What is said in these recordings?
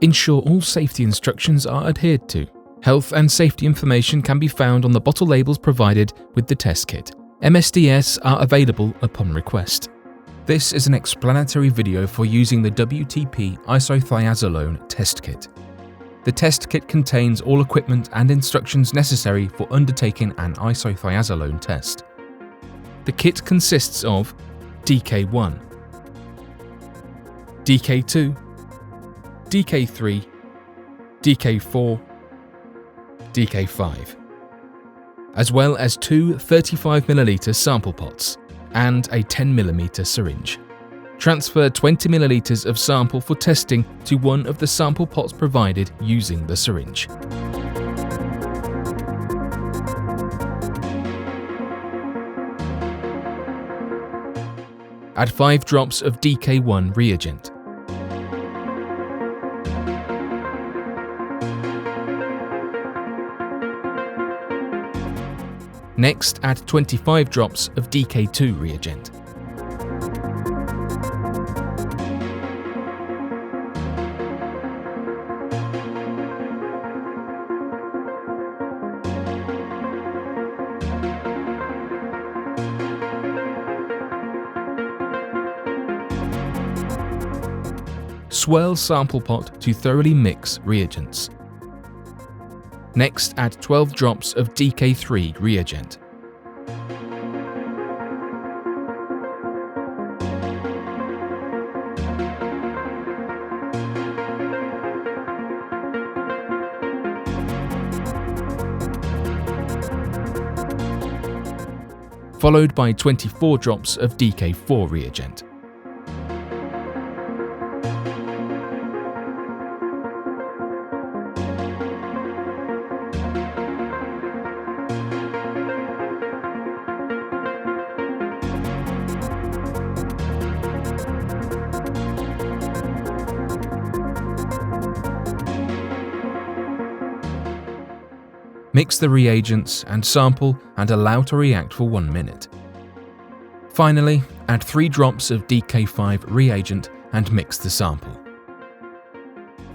ensure all safety instructions are adhered to. Health and safety information can be found on the bottle labels provided with the test kit. MSDS are available upon request. This is an explanatory video for using the WTP Isothiazolone Test Kit. The test kit contains all equipment and instructions necessary for undertaking an isothiazolone test. The kit consists of DK1, DK2, DK3, DK4, DK5, as well as two 35ml sample pots and a 10mm syringe. Transfer 20ml of sample for testing to one of the sample pots provided using the syringe. Add 5 drops of DK1 reagent. Next, add 25 drops of DK2 reagent. Swirl sample pot to thoroughly mix reagents. Next, add 12 drops of DK3 reagent. Followed by 24 drops of DK4 reagent. Mix the reagents and sample and allow to react for 1 minute. Finally, add 3 drops of DK5 reagent and mix the sample.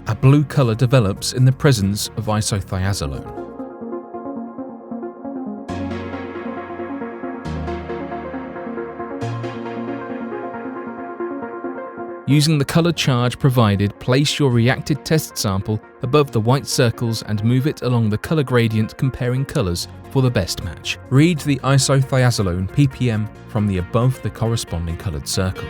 A blue color develops in the presence of isothiazolone. Using the color charge provided, place your reacted test sample above the white circles and move it along the color gradient comparing colors for the best match. Read the isothiazolone ppm from the above the corresponding colored circle.